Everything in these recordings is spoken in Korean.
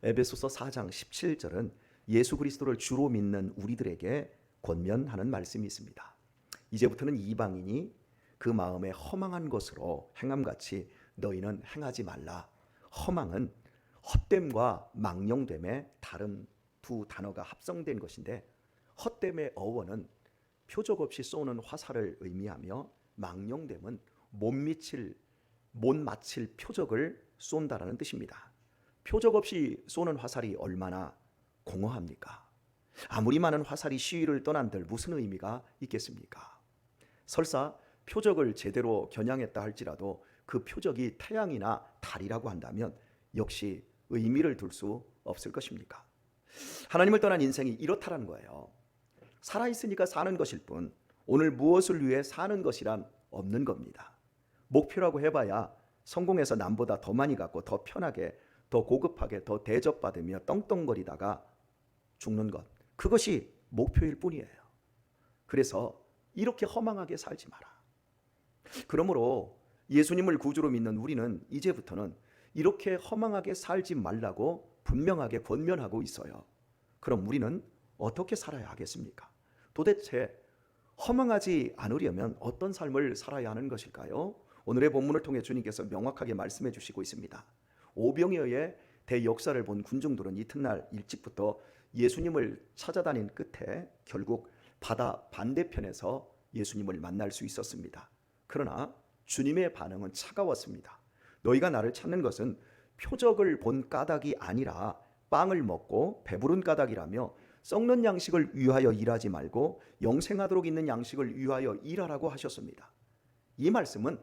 에베소서 4장 17절은 예수 그리스도를 주로 믿는 우리들에게 권면하는 말씀이 있습니다. 이제부터는 이방인이 그 마음에 허망한 것으로 행함같이 너희는 행하지 말라. 허망은 헛됨과 망령됨의 다른 두 단어가 합성된 것인데, 헛됨의 어원은 표적 없이 쏘는 화살을 의미하며, 망령됨은 못 맞힐 표적을 쏜다라는 뜻입니다. 표적 없이 쏘는 화살이 얼마나 공허합니까? 아무리 많은 화살이 시위를 떠난들 무슨 의미가 있겠습니까? 설사 표적을 제대로 겨냥했다 할지라도 그 표적이 태양이나 달이라고 한다면 역시 의미를 둘 수 없을 것입니까? 하나님을 떠난 인생이 이렇다라는 거예요. 살아있으니까 사는 것일 뿐 오늘 무엇을 위해 사는 것이란 없는 겁니다. 목표라고 해봐야 성공해서 남보다 더 많이 갖고 더 편하게, 더 고급하게, 더 대접받으며 떵떵거리다가 죽는 것, 그것이 목표일 뿐이에요. 그래서 이렇게 허망하게 살지 마라. 그러므로 예수님을 구주로 믿는 우리는 이제부터는 이렇게 허망하게 살지 말라고 분명하게 권면하고 있어요. 그럼 우리는 어떻게 살아야 하겠습니까? 도대체 허망하지 않으려면 어떤 삶을 살아야 하는 것일까요? 오늘의 본문을 통해 주님께서 명확하게 말씀해 주시고 있습니다. 오병이어의 대역사를 본 군중들은 이튿날 일찍부터 예수님을 찾아다닌 끝에 결국 바다 반대편에서 예수님을 만날 수 있었습니다. 그러나 주님의 반응은 차가웠습니다. 너희가 나를 찾는 것은 표적을 본 까닭이 아니라 빵을 먹고 배부른 까닭이라며 썩는 양식을 위하여 일하지 말고 영생하도록 있는 양식을 위하여 일하라고 하셨습니다. 이 말씀은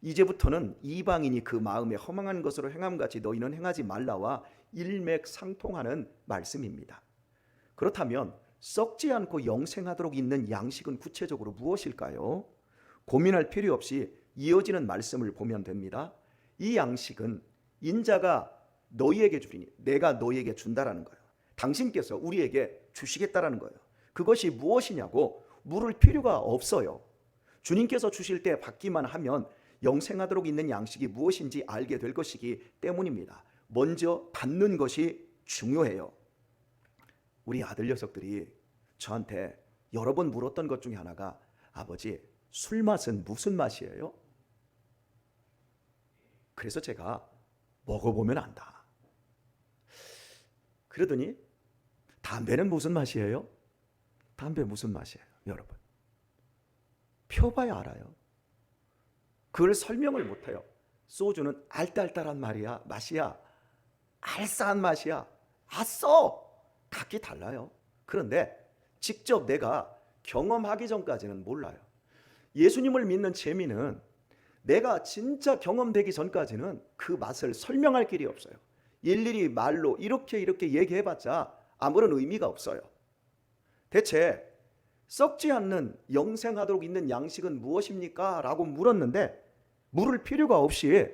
이제부터는 이방인이 그 마음에 허망한 것으로 행함같이 너희는 행하지 말라와 일맥상통하는 말씀입니다. 그렇다면 썩지 않고 영생하도록 있는 양식은 구체적으로 무엇일까요? 고민할 필요 없이 이어지는 말씀을 보면 됩니다. 이 양식은 인자가 너희에게 주리니 내가 너희에게 준다라는 거예요. 당신께서 우리에게 주시겠다라는 거예요. 그것이 무엇이냐고 물을 필요가 없어요. 주님께서 주실 때 받기만 하면 영생하도록 있는 양식이 무엇인지 알게 될 것이기 때문입니다. 먼저 받는 것이 중요해요. 우리 아들 녀석들이 저한테 여러 번 물었던 것 중에 하나가, 아버지, 술 맛은 무슨 맛이에요? 그래서 제가 먹어보면 안다. 그러더니 담배는 무슨 맛이에요? 담배 무슨 맛이에요? 여러분, 펴봐야 알아요. 그걸 설명을 못해요. 소주는 알딸딸한 맛이야. 알싸한 맛이야. 아써 각기 달라요. 그런데 직접 내가 경험하기 전까지는 몰라요. 예수님을 믿는 재미는 내가 진짜 경험되기 전까지는 그 맛을 설명할 길이 없어요. 일일이 말로 이렇게 얘기해봤자 아무런 의미가 없어요. 대체 썩지 않는 영생하도록 있는 양식은 무엇입니까? 라고 물었는데 물을 필요가 없이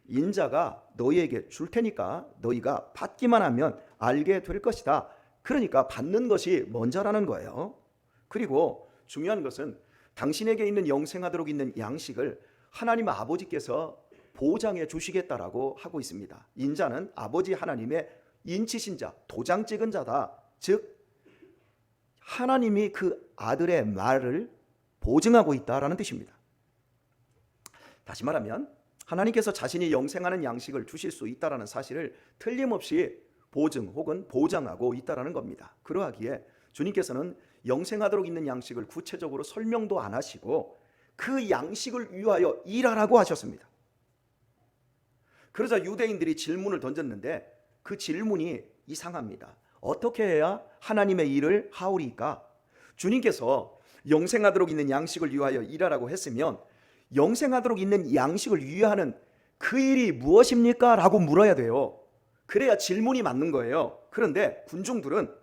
인자가 너희에게 줄 테니까 너희가 받기만 하면 알게 될 것이다. 그러니까 받는 것이 먼저라는 거예요. 그리고 중요한 것은 당신에게 있는 영생하도록 있는 양식을 하나님 아버지께서 보장해 주시겠다라고 하고 있습니다. 인자는 아버지 하나님의 인치신 자, 도장 찍은 자다. 즉 하나님이 그 아들의 말을 보증하고 있다라는 뜻입니다. 다시 말하면 하나님께서 자신이 영생하는 양식을 주실 수 있다라는 사실을 틀림없이 보증 혹은 보장하고 있다라는 겁니다. 그러하기에 주님께서는 영생하도록 있는 양식을 구체적으로 설명도 안 하시고 그 양식을 위하여 일하라고 하셨습니다. 그러자 유대인들이 질문을 던졌는데 그 질문이 이상합니다. 어떻게 해야 하나님의 일을 하오리까? 주님께서 영생하도록 있는 양식을 위하여 일하라고 했으면 영생하도록 있는 양식을 위하는 그 일이 무엇입니까? 라고 물어야 돼요. 그래야 질문이 맞는 거예요. 그런데 군중들은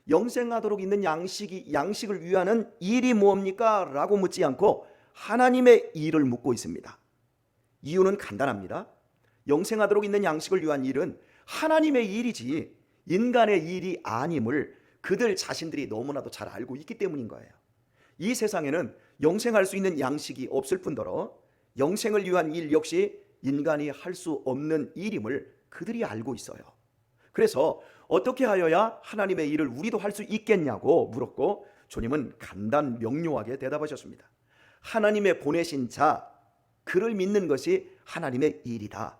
영생하도록 있는 양식을 위하는 일이 뭡니까? 라고 묻지 않고 하나님의 일을 묻고 있습니다. 이유는 간단합니다. 영생하도록 있는 양식을 위한 일은 하나님의 일이지 인간의 일이 아님을 그들 자신들이 너무나도 잘 알고 있기 때문인 거예요. 이 세상에는 영생할 수 있는 양식이 없을 뿐더러 영생을 위한 일 역시 인간이 할 수 없는 일임을 그들이 알고 있어요. 그래서 어떻게 하여야 하나님의 일을 우리도 할 수 있겠냐고 물었고, 주님은 간단 명료하게 대답하셨습니다. 하나님의 보내신 자, 그를 믿는 것이 하나님의 일이다.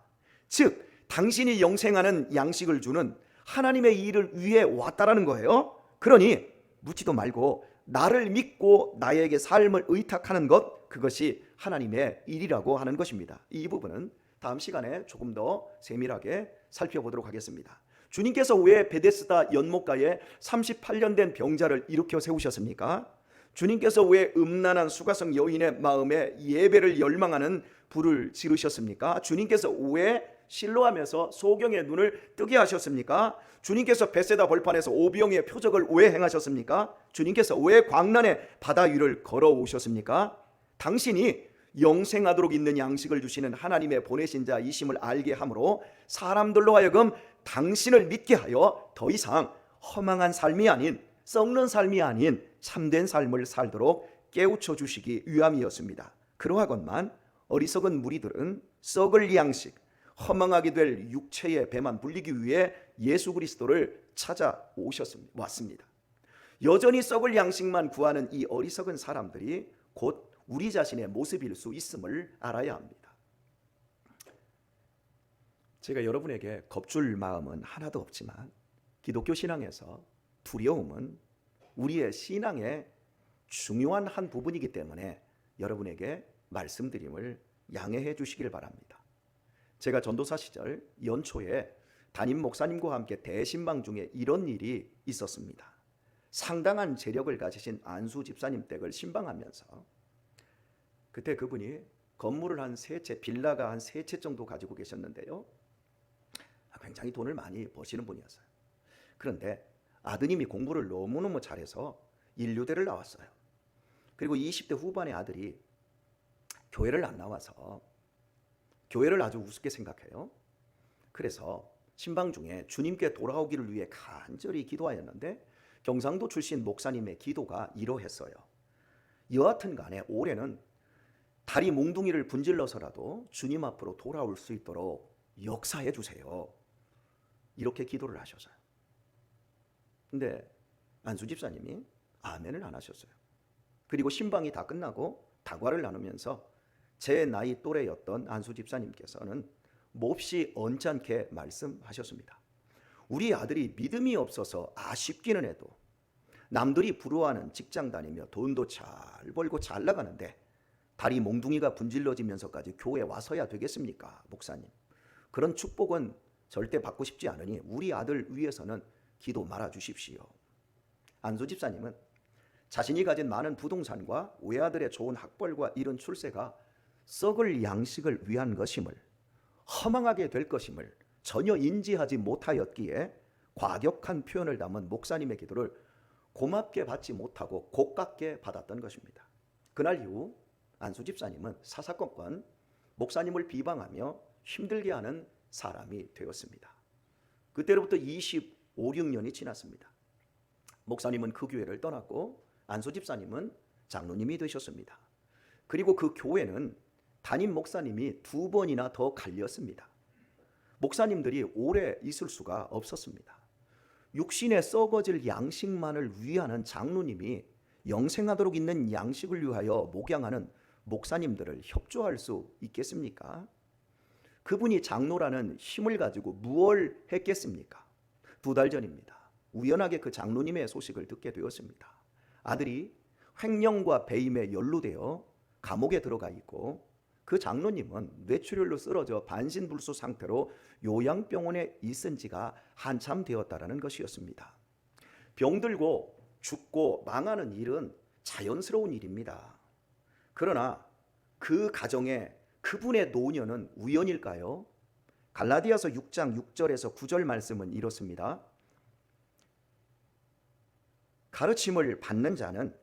즉 당신이 영생하는 양식을 주는 하나님의 일을 위해 왔다라는 거예요. 그러니 묻지도 말고 나를 믿고 나에게 삶을 의탁하는 것, 그것이 하나님의 일이라고 하는 것입니다. 이 부분은 다음 시간에 조금 더 세밀하게 살펴보도록 하겠습니다. 주님께서 왜 베데스다 연못가에 38년 된 병자를 일으켜 세우셨습니까? 주님께서 왜 음란한 수가성 여인의 마음에 예배를 열망하는 불을 지르셨습니까? 주님께서 왜 실로암에서 소경의 눈을 뜨게 하셨습니까? 주님께서 벳세다 벌판에서 오병이의 표적을 왜 행하셨습니까? 주님께서 왜 광란의 바다 위를 걸어오셨습니까? 당신이 영생하도록 있는 양식을 주시는 하나님의 보내신 자이심을 알게 함으로 사람들로 하여금 당신을 믿게 하여 더 이상 허망한 삶이 아닌, 썩는 삶이 아닌 참된 삶을 살도록 깨우쳐 주시기 위함이었습니다. 그러하건만 어리석은 무리들은 썩을 양식, 허망하게 될 육체의 배만 불리기 위해 예수 그리스도를 찾아왔습니다. 여전히 썩을 양식만 구하는 이 어리석은 사람들이 곧 우리 자신의 모습일 수 있음을 알아야 합니다. 제가 여러분에게 겁줄 마음은 하나도 없지만 기독교 신앙에서 두려움은 우리의 신앙의 중요한 한 부분이기 때문에 여러분에게 말씀드림을 양해해 주시길 바랍니다. 제가 전도사 시절 연초에 담임 목사님과 함께 대신방 중에 이런 일이 있었습니다. 상당한 재력을 가지신 안수 집사님 댁을 신방하면서 그때 그분이 건물을 한 3채, 빌라가 한 3채 정도 가지고 계셨는데요, 굉장히 돈을 많이 버시는 분이었어요. 그런데 아드님이 공부를 너무너무 잘해서 인류대를 나왔어요. 그리고 20대 후반의 아들이 교회를 안 나와서 교회를 아주 우습게 생각해요. 그래서 신방 중에 주님께 돌아오기를 위해 간절히 기도하였는데 경상도 출신 목사님의 기도가 이러했어요. 여하튼 간에 올해는 다리 몽둥이를 분질러서라도 주님 앞으로 돌아올 수 있도록 역사해 주세요. 이렇게 기도를 하셔서요. 근데 안수 집사님이 아멘을 안 하셨어요. 그리고 신방이 다 끝나고 다과를 나누면서 제 나이 또래였던 안수 집사님께서는 몹시 언짢게 말씀하셨습니다. 우리 아들이 믿음이 없어서 아쉽기는 해도 남들이 부러워하는 직장 다니며 돈도 잘 벌고 잘 나가는데 다리 몽둥이가 분질러지면서까지 교회 와서야 되겠습니까? 목사님, 그런 축복은 절대 받고 싶지 않으니 우리 아들 위해서는 기도 말아 주십시오. 안수 집사님은 자신이 가진 많은 부동산과 외아들의 좋은 학벌과 이런 출세가 썩을 양식을 위한 것임을, 허망하게 될 것임을 전혀 인지하지 못하였기에 과격한 표현을 담은 목사님의 기도를 고맙게 받지 못하고 고깝게 받았던 것입니다. 그날 이후 안수 집사님은 사사건건 목사님을 비방하며 힘들게 하는 사람이 되었습니다. 그때로부터 25, 6년이 지났습니다. 목사님은 그 교회를 떠났고 안수 집사님은 장로님이 되셨습니다. 그리고 그 교회는 담임 목사님이 2번이나 더 갈렸습니다. 목사님들이 오래 있을 수가 없었습니다. 육신에 썩어질 양식만을 위하는 장로님이 영생하도록 있는 양식을 위하여 목양하는 목사님들을 협조할 수 있겠습니까? 그분이 장로라는 힘을 가지고 무엇을 했겠습니까? 2달 전입니다. 우연하게 그 장로님의 소식을 듣게 되었습니다. 아들이 횡령과 배임에 연루되어 감옥에 들어가 있고 그 장로님은 뇌출혈로 쓰러져 반신불수 상태로 요양병원에 있은 지가 한참 되었다라는 것이었습니다. 병들고 죽고 망하는 일은 자연스러운 일입니다. 그러나 그 가정에 그분의 노년은 우연일까요? 갈라디아서 6장 6절에서 9절 말씀은 이렇습니다. 가르침을 받는 자는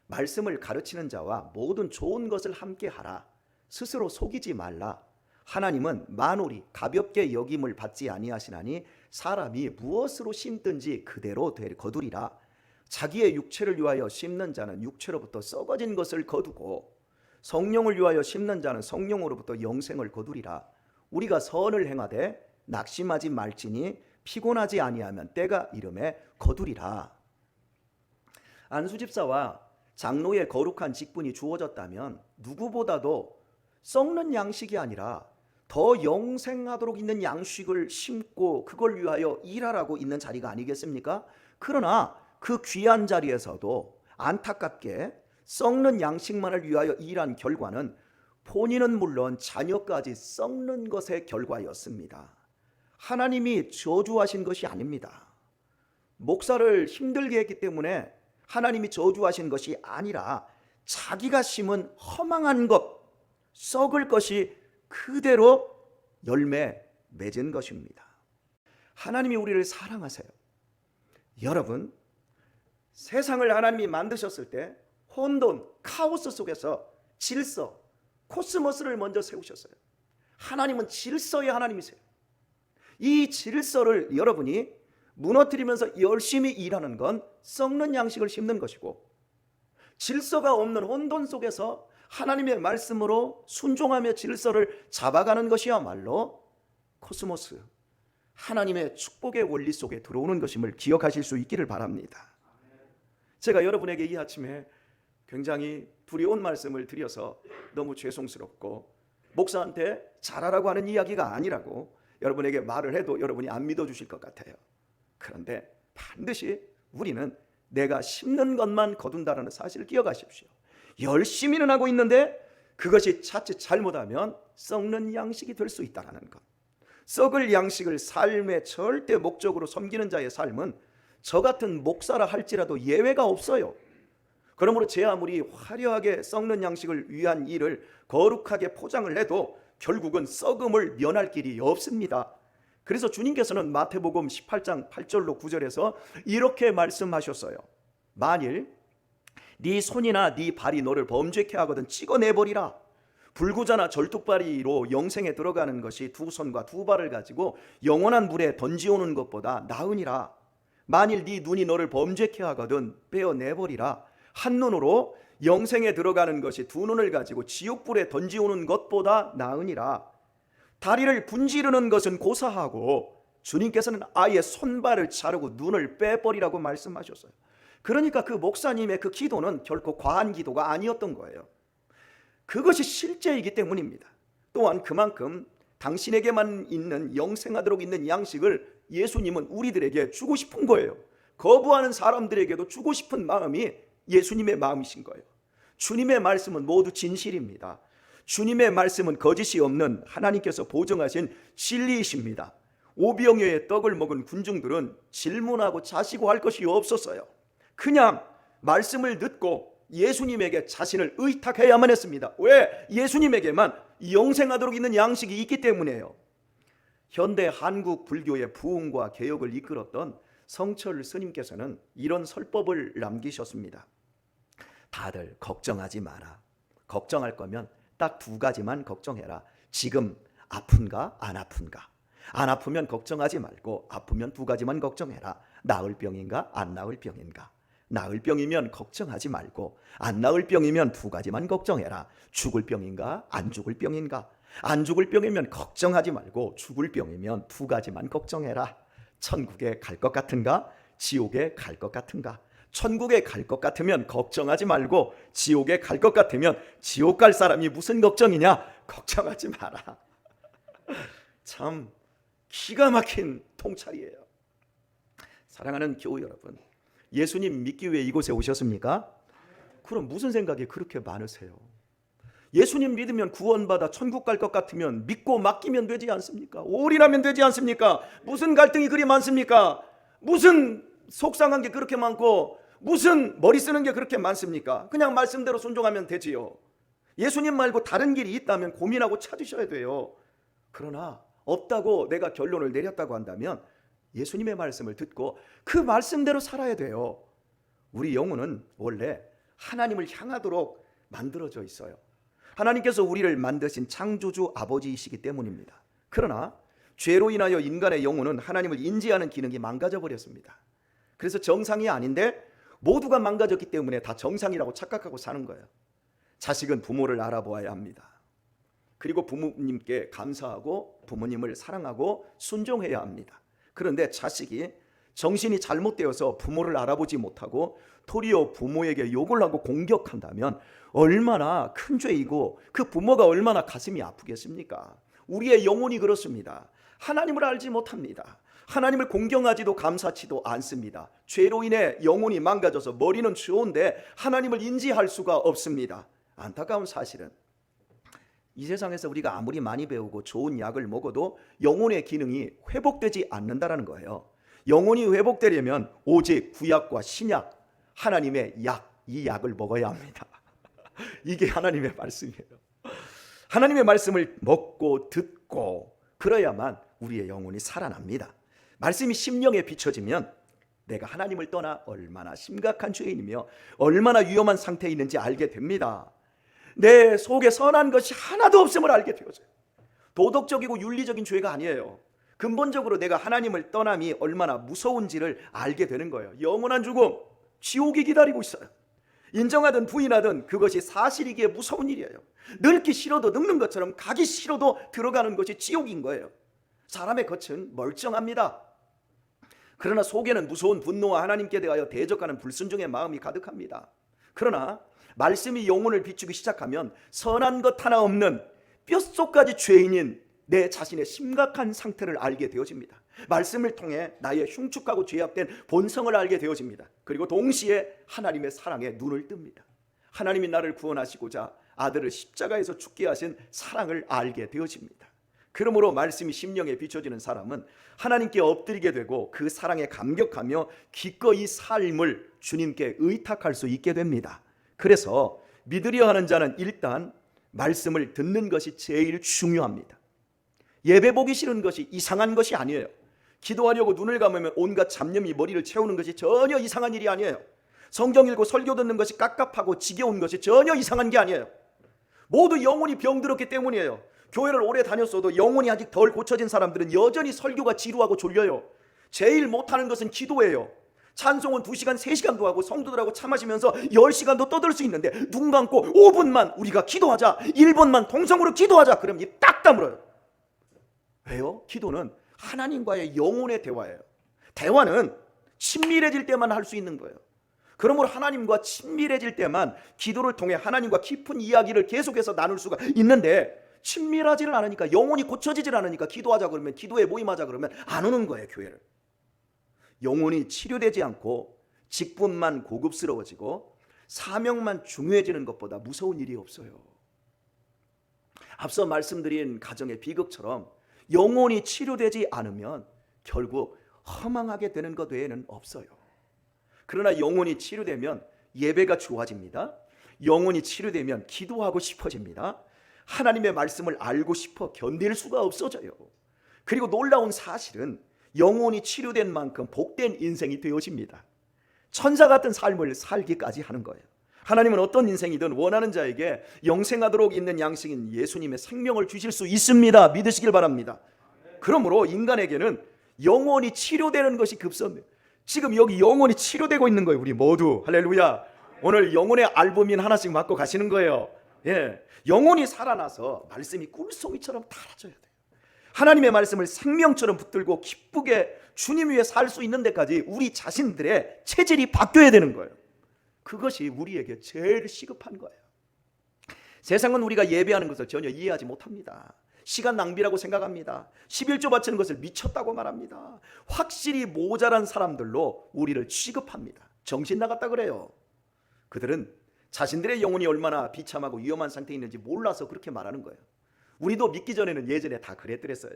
말씀을 가르치는 자와 모든 좋은 것을 함께 하라. 스스로 속이지 말라. 하나님은 만올이 가볍게 여김을 받지 아니하시나니 사람이 무엇으로 심든지 그대로 거두리라. 자기의 육체를 위하여 심는 자는 육체로부터 썩어진 것을 거두고 성령을 위하여 심는 자는 성령으로부터 영생을 거두리라. 우리가 선을 행하되 낙심하지 말지니 피곤하지 아니하면 때가 이름에 거두리라. 안수 집사와 장로의 거룩한 직분이 주어졌다면 누구보다도 썩는 양식이 아니라 더 영생하도록 있는 양식을 심고 그걸 위하여 일하라고 있는 자리가 아니겠습니까? 그러나 그 귀한 자리에서도 안타깝게 썩는 양식만을 위하여 일한 결과는 본인은 물론 자녀까지 썩는 것의 결과였습니다. 하나님이 저주하신 것이 아닙니다. 목사를 힘들게 했기 때문에 하나님이 저주하신 것이 아니라 자기가 심은 허망한 것, 썩을 것이 그대로 열매 맺은 것입니다. 하나님이 우리를 사랑하세요. 여러분, 세상을 하나님이 만드셨을 때 혼돈, 카오스 속에서 질서, 코스모스를 먼저 세우셨어요. 하나님은 질서의 하나님이세요. 이 질서를 여러분이 무너뜨리면서 열심히 일하는 건 썩는 양식을 심는 것이고, 질서가 없는 혼돈 속에서 하나님의 말씀으로 순종하며 질서를 잡아가는 것이야말로 코스모스, 하나님의 축복의 원리 속에 들어오는 것임을 기억하실 수 있기를 바랍니다. 제가 여러분에게 이 아침에 굉장히 두려운 말씀을 드려서 너무 죄송스럽고, 목사한테 잘하라고 하는 이야기가 아니라고 여러분에게 말을 해도 여러분이 안 믿어주실 것 같아요. 그런데 반드시 우리는 내가 심는 것만 거둔다라는 사실을 기억하십시오. 열심히는 하고 있는데 그것이 자칫 잘못하면 썩는 양식이 될 수 있다는 것. 썩을 양식을 삶의 절대 목적으로 섬기는 자의 삶은 저 같은 목사라 할지라도 예외가 없어요. 그러므로 제 아무리 화려하게 썩는 양식을 위한 일을 거룩하게 포장을 해도 결국은 썩음을 면할 길이 없습니다. 그래서 주님께서는 마태복음 18장 8절로 9절에서 이렇게 말씀하셨어요. 만일 네 손이나 네 발이 너를 범죄케 하거든 찍어내버리라. 불구자나 절뚝발이로 영생에 들어가는 것이 두 손과 두 발을 가지고 영원한 물에 던지오는 것보다 나으니라. 만일 네 눈이 너를 범죄케 하거든 빼어내버리라. 한 눈으로 영생에 들어가는 것이 두 눈을 가지고 지옥불에 던지오는 것보다 나으니라. 다리를 분지르는 것은 고사하고 주님께서는 아예 손발을 자르고 눈을 빼버리라고 말씀하셨어요. 그러니까 그 목사님의 그 기도는 결코 과한 기도가 아니었던 거예요. 그것이 실제이기 때문입니다. 또한 그만큼 당신에게만 있는 영생하도록 있는 양식을 예수님은 우리들에게 주고 싶은 거예요. 거부하는 사람들에게도 주고 싶은 마음이 예수님의 마음이신 거예요. 주님의 말씀은 모두 진실입니다. 주님의 말씀은 거짓이 없는 하나님께서 보증하신 진리이십니다. 오병이어의 떡을 먹은 군중들은 질문하고 자시고 할 것이 없었어요. 그냥 말씀을 듣고 예수님에게 자신을 의탁해야만 했습니다. 왜? 예수님에게만 영생하도록 있는 양식이 있기 때문이에요. 현대 한국 불교의 부흥과 개혁을 이끌었던 성철 스님께서는 이런 설법을 남기셨습니다. 다들 걱정하지 마라. 걱정할 거면 딱 두 가지만 걱정해라. 지금 아픈가 안 아픈가. 안 아프면 걱정하지 말고 아프면 두 가지만 걱정해라. 나을 병인가 안 나을 병인가. 나을 병이면 걱정하지 말고 안 나을 병이면 두 가지만 걱정해라. 죽을 병인가 안 죽을 병인가. 안 죽을 병이면 걱정하지 말고 죽을 병이면 두 가지만 걱정해라. 천국에 갈 것 같은가 지옥에 갈 것 같은가. 천국에 갈 것 같으면 걱정하지 말고 지옥에 갈 것 같으면 지옥 갈 사람이 무슨 걱정이냐. 걱정하지 마라. 참 기가 막힌 통찰이에요. 사랑하는 교우 여러분, 예수님 믿기 위해 이곳에 오셨습니까? 그럼 무슨 생각이 그렇게 많으세요? 예수님 믿으면 구원받아 천국 갈 것 같으면 믿고 맡기면 되지 않습니까? 올인하면 되지 않습니까? 무슨 갈등이 그리 많습니까? 무슨 속상한 게 그렇게 많고 무슨 머리 쓰는 게 그렇게 많습니까? 그냥 말씀대로 순종하면 되지요. 예수님 말고 다른 길이 있다면 고민하고 찾으셔야 돼요. 그러나 없다고 내가 결론을 내렸다고 한다면 예수님의 말씀을 듣고 그 말씀대로 살아야 돼요. 우리 영혼은 원래 하나님을 향하도록 만들어져 있어요. 하나님께서 우리를 만드신 창조주 아버지이시기 때문입니다. 그러나 죄로 인하여 인간의 영혼은 하나님을 인지하는 기능이 망가져 버렸습니다. 그래서 정상이 아닌데 모두가 망가졌기 때문에 다 정상이라고 착각하고 사는 거예요. 자식은 부모를 알아보아야 합니다. 그리고 부모님께 감사하고 부모님을 사랑하고 순종해야 합니다. 그런데 자식이 정신이 잘못되어서 부모를 알아보지 못하고 도리어 부모에게 욕을 하고 공격한다면 얼마나 큰 죄이고 그 부모가 얼마나 가슴이 아프겠습니까? 우리의 영혼이 그렇습니다. 하나님을 알지 못합니다. 하나님을 공경하지도 감사치도 않습니다. 죄로 인해 영혼이 망가져서 머리는 좋은데 하나님을 인지할 수가 없습니다. 안타까운 사실은 이 세상에서 우리가 아무리 많이 배우고 좋은 약을 먹어도 영혼의 기능이 회복되지 않는다는 거예요. 영혼이 회복되려면 오직 구약과 신약, 하나님의 약, 이 약을 먹어야 합니다. 이게 하나님의 말씀이에요. 하나님의 말씀을 먹고 듣고 그래야만 우리의 영혼이 살아납니다. 말씀이 심령에 비춰지면 내가 하나님을 떠나 얼마나 심각한 죄인이며 얼마나 위험한 상태에 있는지 알게 됩니다. 내 속에 선한 것이 하나도 없음을 알게 되어져요. 도덕적이고 윤리적인 죄가 아니에요. 근본적으로 내가 하나님을 떠남이 얼마나 무서운지를 알게 되는 거예요. 영원한 죽음, 지옥이 기다리고 있어요. 인정하든 부인하든 그것이 사실이기에 무서운 일이에요. 늙기 싫어도 늙는 것처럼 가기 싫어도 들어가는 것이 지옥인 거예요. 사람의 겉은 멀쩡합니다. 그러나 속에는 무서운 분노와 하나님께 대하여 대적하는 불순종의 마음이 가득합니다. 그러나 말씀이 영혼을 비추기 시작하면 선한 것 하나 없는 뼛속까지 죄인인 내 자신의 심각한 상태를 알게 되어집니다. 말씀을 통해 나의 흉측하고 죄악된 본성을 알게 되어집니다. 그리고 동시에 하나님의 사랑에 눈을 뜹니다. 하나님이 나를 구원하시고자 아들을 십자가에서 죽게 하신 사랑을 알게 되어집니다. 그러므로 말씀이 심령에 비춰지는 사람은 하나님께 엎드리게 되고 그 사랑에 감격하며 기꺼이 삶을 주님께 의탁할 수 있게 됩니다. 그래서 믿으려 하는 자는 일단 말씀을 듣는 것이 제일 중요합니다. 예배 보기 싫은 것이 이상한 것이 아니에요. 기도하려고 눈을 감으면 온갖 잡념이 머리를 채우는 것이 전혀 이상한 일이 아니에요. 성경 읽고 설교 듣는 것이 깝깝하고 지겨운 것이 전혀 이상한 게 아니에요. 모두 영혼이 병들었기 때문이에요. 교회를 오래 다녔어도 영혼이 아직 덜 고쳐진 사람들은 여전히 설교가 지루하고 졸려요. 제일 못하는 것은 기도예요. 찬송은 2시간, 3시간도 하고 성도들하고 차 마시면서 10시간도 떠들 수 있는데 눈 감고 5분만 우리가 기도하자, 1분만 동성으로 기도하자 그러면 입 딱 다물어요. 왜요? 기도는 하나님과의 영혼의 대화예요. 대화는 친밀해질 때만 할 수 있는 거예요. 그러므로 하나님과 친밀해질 때만 기도를 통해 하나님과 깊은 이야기를 계속해서 나눌 수가 있는데 친밀하지를 않으니까, 영혼이 고쳐지질 않으니까 기도하자 그러면, 기도에 모임하자 그러면 안 오는 거예요. 교회를. 영혼이 치료되지 않고 직분만 고급스러워지고 사명만 중요해지는 것보다 무서운 일이 없어요. 앞서 말씀드린 가정의 비극처럼 영혼이 치료되지 않으면 결국 허망하게 되는 것 외에는 없어요. 그러나 영혼이 치료되면 예배가 좋아집니다. 영혼이 치료되면 기도하고 싶어집니다. 하나님의 말씀을 알고 싶어 견딜 수가 없어져요. 그리고 놀라운 사실은 영혼이 치료된 만큼 복된 인생이 되어집니다. 천사 같은 삶을 살기까지 하는 거예요. 하나님은 어떤 인생이든 원하는 자에게 영생하도록 있는 양식인 예수님의 생명을 주실 수 있습니다. 믿으시길 바랍니다. 그러므로 인간에게는 영혼이 치료되는 것이 급선해요. 지금 여기 영혼이 치료되고 있는 거예요. 우리 모두 할렐루야. 오늘 영혼의 알부민 하나씩 맞고 가시는 거예요. 예, 영혼이 살아나서 말씀이 꿀송이처럼 달아져야 돼요. 하나님의 말씀을 생명처럼 붙들고 기쁘게 주님 위에 살 수 있는 데까지 우리 자신들의 체질이 바뀌어야 되는 거예요. 그것이 우리에게 제일 시급한 거예요. 세상은 우리가 예배하는 것을 전혀 이해하지 못합니다. 시간 낭비라고 생각합니다. 11조 바치는 것을 미쳤다고 말합니다. 확실히 모자란 사람들로 우리를 취급합니다. 정신 나갔다 그래요. 그들은 자신들의 영혼이 얼마나 비참하고 위험한 상태에 있는지 몰라서 그렇게 말하는 거예요. 우리도 믿기 전에는 예전에 다 그랬더랬어요.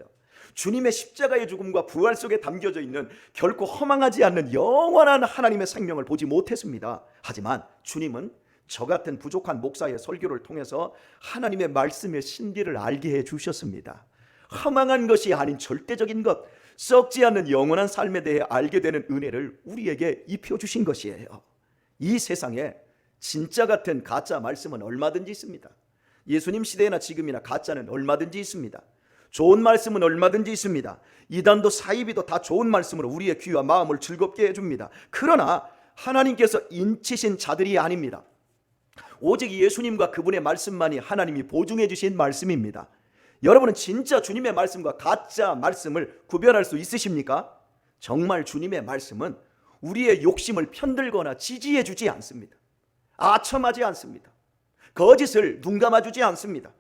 주님의 십자가의 죽음과 부활 속에 담겨져 있는 결코 허망하지 않는 영원한 하나님의 생명을 보지 못했습니다. 하지만 주님은 저 같은 부족한 목사의 설교를 통해서 하나님의 말씀의 신비를 알게 해주셨습니다. 허망한 것이 아닌 절대적인 것, 썩지 않는 영원한 삶에 대해 알게 되는 은혜를 우리에게 입혀주신 것이에요. 이 세상에 진짜 같은 가짜 말씀은 얼마든지 있습니다. 예수님 시대나 지금이나 가짜는 얼마든지 있습니다. 좋은 말씀은 얼마든지 있습니다. 이단도 사이비도 다 좋은 말씀으로 우리의 귀와 마음을 즐겁게 해줍니다. 그러나 하나님께서 인치신 자들이 아닙니다. 오직 예수님과 그분의 말씀만이 하나님이 보증해 주신 말씀입니다. 여러분은 진짜 주님의 말씀과 가짜 말씀을 구별할 수 있으십니까? 정말 주님의 말씀은 우리의 욕심을 편들거나 지지해 주지 않습니다. 아첨하지 않습니다. 거짓을 눈감아주지 않습니다.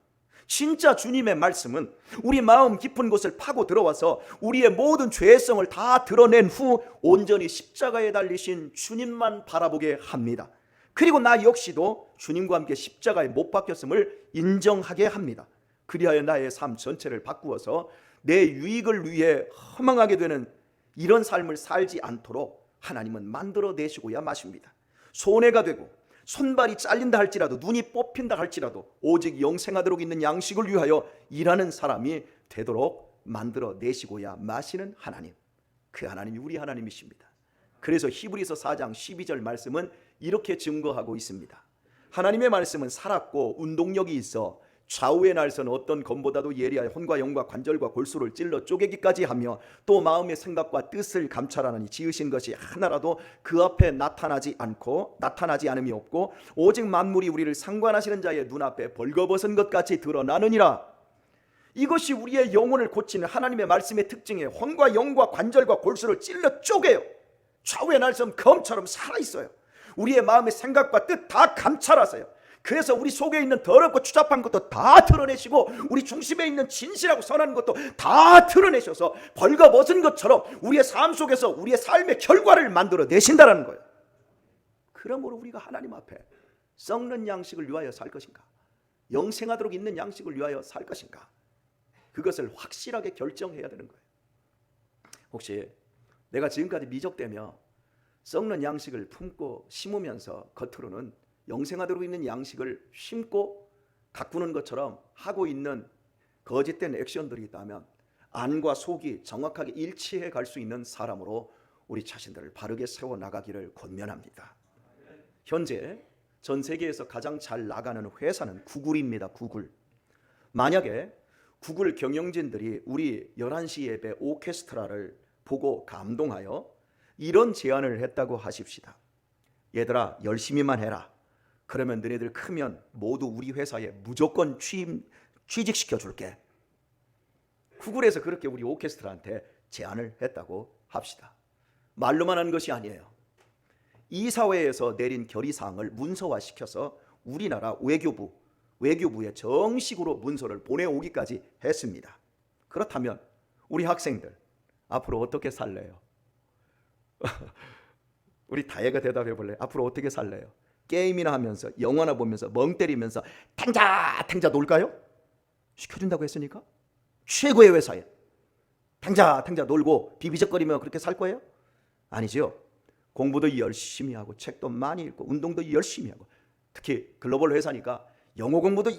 진짜 주님의 말씀은 우리 마음 깊은 곳을 파고 들어와서 우리의 모든 죄성을 다 드러낸 후 온전히 십자가에 달리신 주님만 바라보게 합니다. 그리고 나 역시도 주님과 함께 십자가에 못 박혔음을 인정하게 합니다. 그리하여 나의 삶 전체를 바꾸어서 내 유익을 위해 허망하게 되는 이런 삶을 살지 않도록 하나님은 만들어내시고야 마십니다. 손해가 되고 손발이 잘린다 할지라도 눈이 뽑힌다 할지라도 오직 영생하도록 있는 양식을 위하여 일하는 사람이 되도록 만들어내시고야 마시는 하나님, 그 하나님이 우리 하나님이십니다. 그래서 히브리서 4장 12절 말씀은 이렇게 증거하고 있습니다. 하나님의 말씀은 살았고 운동력이 있어 좌우의 날선 어떤 검보다도 예리하여 혼과 영과 관절과 골수를 찔러 쪼개기까지 하며 또 마음의 생각과 뜻을 감찰하느니 지으신 것이 하나라도 그 앞에 나타나지 않음이 없고 오직 만물이 우리를 상관하시는 자의 눈앞에 벌거벗은 것 같이 드러나느니라. 이것이 우리의 영혼을 고치는 하나님의 말씀의 특징이에요. 혼과 영과 관절과 골수를 찔러 쪼개요. 좌우의 날선 검처럼 살아있어요. 우리의 마음의 생각과 뜻 다 감찰하세요. 그래서 우리 속에 있는 더럽고 추잡한 것도 다 드러내시고 우리 중심에 있는 진실하고 선한 것도 다 드러내셔서 벌거벗은 것처럼 우리의 삶 속에서 우리의 삶의 결과를 만들어 내신다는 거예요. 그러므로 우리가 하나님 앞에 썩는 양식을 위하여 살 것인가, 영생하도록 있는 양식을 위하여 살 것인가, 그것을 확실하게 결정해야 되는 거예요. 혹시 내가 지금까지 미적대며 썩는 양식을 품고 심으면서 겉으로는 영생하도록 있는 양식을 심고 가꾸는 것처럼 하고 있는 거짓된 액션들이 있다면 안과 속이 정확하게 일치해 갈 수 있는 사람으로 우리 자신들을 바르게 세워나가기를 권면합니다. 현재 전 세계에서 가장 잘 나가는 회사는 구글입니다. 구글. 만약에 구글 경영진들이 우리 11시 예배 오케스트라를 보고 감동하여 이런 제안을 했다고 하십시다. 얘들아, 열심히만 해라. 그러면 너네들 크면 모두 우리 회사에 무조건 취직시켜 줄게. 구글에서 그렇게 우리 오케스트라한테 제안을 했다고 합시다. 말로만 한 것이 아니에요. 이사회에서 내린 결의사항을 문서화시켜서 우리나라 외교부에 정식으로 문서를 보내오기까지 했습니다. 그렇다면 우리 학생들 앞으로 어떻게 살래요? 우리 다혜가 대답해 볼래요? 앞으로 어떻게 살래요? 게임이나 하면서 영화나 보면서 멍 때리면서 탱자 놀까요? 시켜준다고 했으니까 최고의 회사에 탱자 놀고 비비적거리며 그렇게 살 거예요? 아니죠. 공부도 열심히 하고 책도 많이 읽고 운동도 열심히 하고 특히 글로벌 회사니까 영어 공부도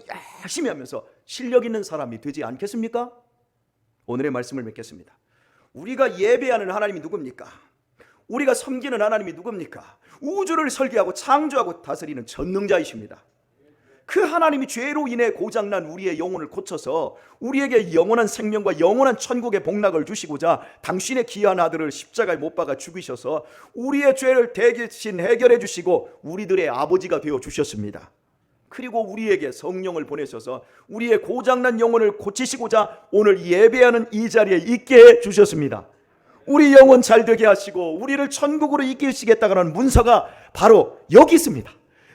열심히 하면서 실력 있는 사람이 되지 않겠습니까? 오늘의 말씀을 맺겠습니다. 우리가 예배하는 하나님이 누굽니까? 우리가 섬기는 하나님이 누굽니까? 우주를 설계하고 창조하고 다스리는 전능자이십니다. 그 하나님이 죄로 인해 고장난 우리의 영혼을 고쳐서 우리에게 영원한 생명과 영원한 천국의 복락을 주시고자 당신의 귀한 아들을 십자가에 못 박아 죽이셔서 우리의 죄를 대신 해결해 주시고 우리들의 아버지가 되어 주셨습니다. 그리고 우리에게 성령을 보내셔서 우리의 고장난 영혼을 고치시고자 오늘 예배하는 이 자리에 있게 해 주셨습니다. 우리 영혼 잘 되게 하시고 우리를 천국으로 이끄시겠다는 문서가 바로 여기 있습니다.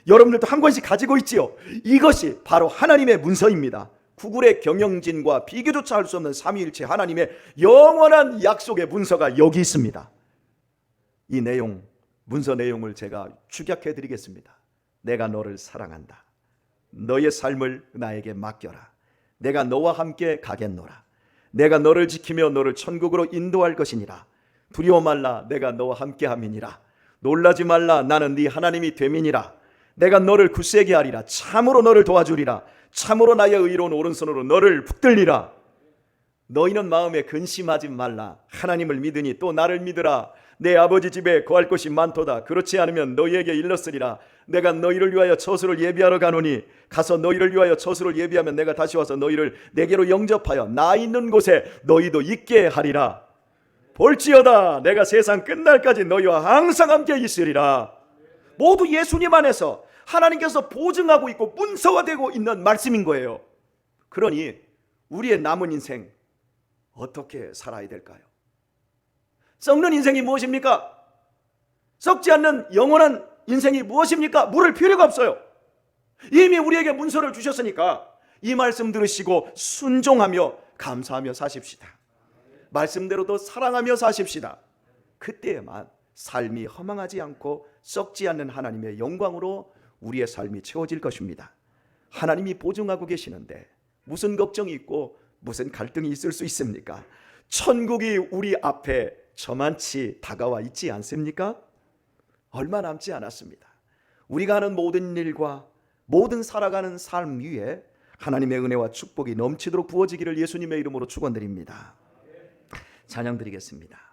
여러분들도 한 권씩 가지고 있지요. 이것이 바로 하나님의 문서입니다. 구글의 경영진과 비교조차 할 수 없는 삼위일체 하나님의 영원한 약속의 문서가 여기 있습니다. 이 내용, 문서 내용을 제가 축약해 드리겠습니다. 내가 너를 사랑한다. 너의 삶을 나에게 맡겨라. 내가 너와 함께 가겠노라. 내가 너를 지키며 너를 천국으로 인도할 것이니라. 두려워 말라. 내가 너와 함께 함이니라. 놀라지 말라. 나는 네 하나님이 됨이니라. 내가 너를 굳세게 하리라. 참으로 너를 도와주리라. 참으로 나의 의로운 오른손으로 너를 붙들리라. 너희는 마음에 근심하지 말라. 하나님을 믿으니 또 나를 믿으라. 내 아버지 집에 거할 것이 많도다. 그렇지 않으면 너희에게 일렀으리라. 내가 너희를 위하여 처소를 예비하러 가노니 가서 너희를 위하여 처소를 예비하면 내가 다시 와서 너희를 내게로 영접하여 나 있는 곳에 너희도 있게 하리라. 볼지어다 내가 세상 끝날까지 너희와 항상 함께 있으리라. 모두 예수님 안에서 하나님께서 보증하고 있고 문서화되고 있는 말씀인 거예요. 그러니 우리의 남은 인생 어떻게 살아야 될까요? 썩는 인생이 무엇입니까? 썩지 않는 영원한 인생이 무엇입니까? 물을 필요가 없어요. 이미 우리에게 문서를 주셨으니까 이 말씀 들으시고 순종하며 감사하며 사십시다. 말씀대로도 사랑하며 사십시다. 그때에만 삶이 허망하지 않고 썩지 않는 하나님의 영광으로 우리의 삶이 채워질 것입니다. 하나님이 보증하고 계시는데 무슨 걱정이 있고 무슨 갈등이 있을 수 있습니까? 천국이 우리 앞에 저만치 다가와 있지 않습니까? 얼마 남지 않았습니다. 우리가 하는 모든 일과 모든 살아가는 삶 위에 하나님의 은혜와 축복이 넘치도록 부어지기를 예수님의 이름으로 축원드립니다. 찬양 드리겠습니다.